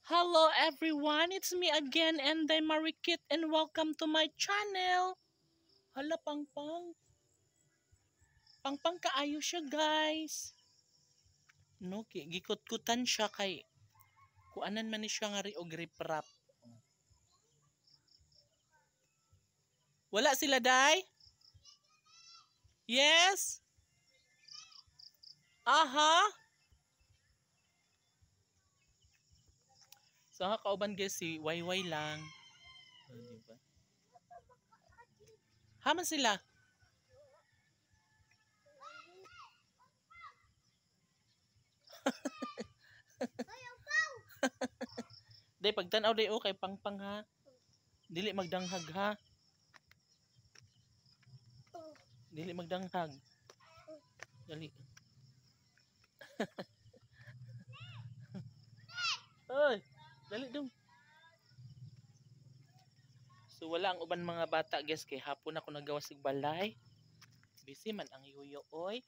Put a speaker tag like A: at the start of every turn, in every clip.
A: Hello everyone, it's me again and I'm Marikit and welcome to my channel. Hala pangpang, pangpang kaayo siya guys. No, gikut-kutan siya kay kuanan man ni siya nga ri og riprap. Wala sila day? Yes? Aha? So ha kauban guys si Wayway lang. Diba? Haman sila. Day pagtan-aw day o kay pangpang ha. Dili magdanghag ha. Dili magdanghag. Dali. Oy, dali dong. So wala ang uban mga bata guys kay hapon ako nagawa sig balay. Busy man ang yuyo oy.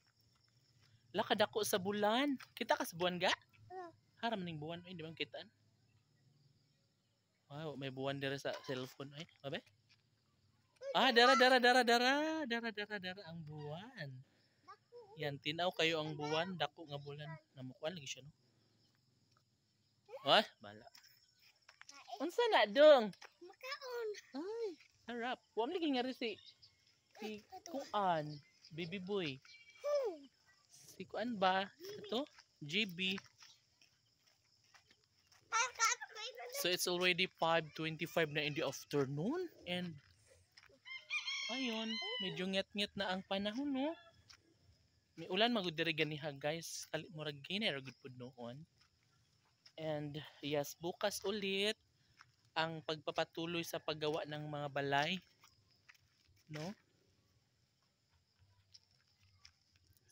A: Lakad ako sa bulan. Kita ka sa buwan ga? Haram ning buwan oy, di man kitaan. Wow, may buwan dira sa cellphone oy. Abe? Ah, dara ang buwan. Yan tinaw kayo ang buwan, dako nga bulan. Namukuan lagi siya no. Oy, bala. Unsa na dong?
B: Makaon.
A: Ay, harap. Wa man lagi nga si kuan, baby boy. Si kuan ba? Ito? GB. So it's already 5:25 na in the afternoon and ayun, medyo nget-nget na ang panahon no. May ulan magud diri ganiha guys. Tali mo ra gini ra gud pud noon. And yes, bukas ulit ang pagpapatuloy sa paggawa ng mga balay, no?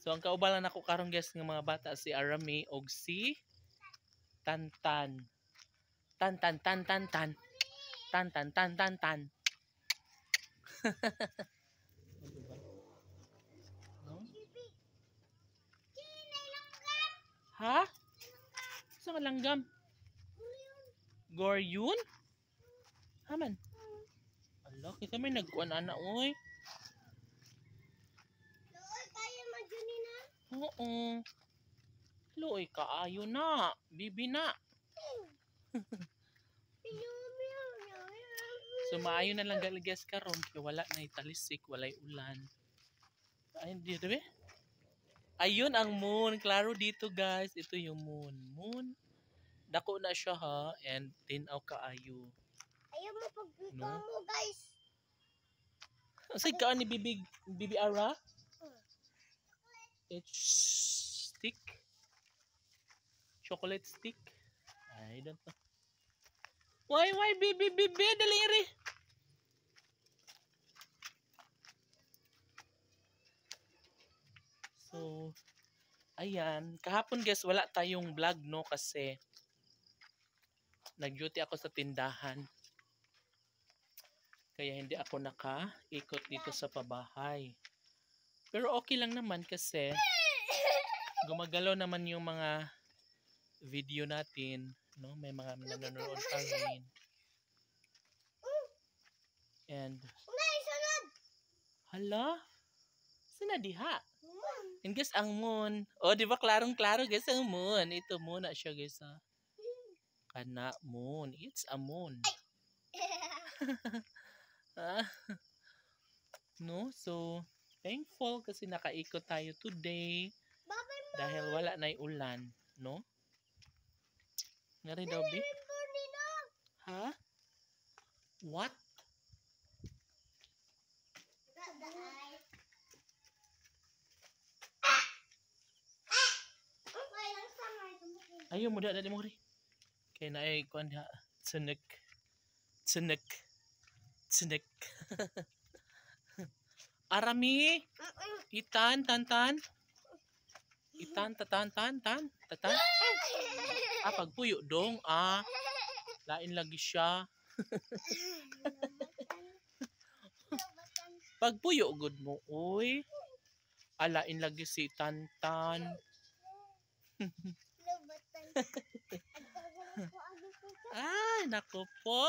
A: So ang kaubalan nako karon guys ng mga bata si Arami og si Tantan. Tantan tan tan tan. Tantan tan tan tan. No? Ha? Sa langgam? Goryun? Haman. Ala, kita may nagkuan ana oy.
B: Loy, kaya magyuni na.
A: Oo. Luoy kaayo na. Bibi na. So maayo na lang galigas karon kay wala na italisik, walay ulan. Ay, di ba? Ayun ang moon. Klaro dito guys. Ito yung moon. Moon. Dako na siya ha. And tinaw kaayo.
B: Ayaw mo pagpito
A: No?
B: mo, guys.
A: Asay ka ni Bibi Ara? It's stick. Chocolate stick. I don't know. Why, Bibi, daliri. So, ayan. Kahapon guys, wala tayong vlog no kasi nag-duty ako sa tindahan. Kaya hindi ako naka-ikot dito sa pabahay. Pero okay lang naman kasi gumagalaw naman yung mga video natin, no? May mga nanonood pa rin. And hala, sinadiha. And guys, ang moon. Oh, di ba klarong-klaro guys ang moon. Ito muna siya guys ha. Kana moon. It's a moon. No, so thankful kasi nakaikot tayo today dahil wala na ulan, no? Ngari daw bi? Ha? What? Ayaw mo dali mo ri. Kay na ay kuan ha. Tsunek. Arami. Itan, tantan. Itan, tatan. Ah, pagpuyo dong. Ah, lain lagi siya. Pagpuyo good mo. Uy. Alain lagi si Tantan. Ay, naku po.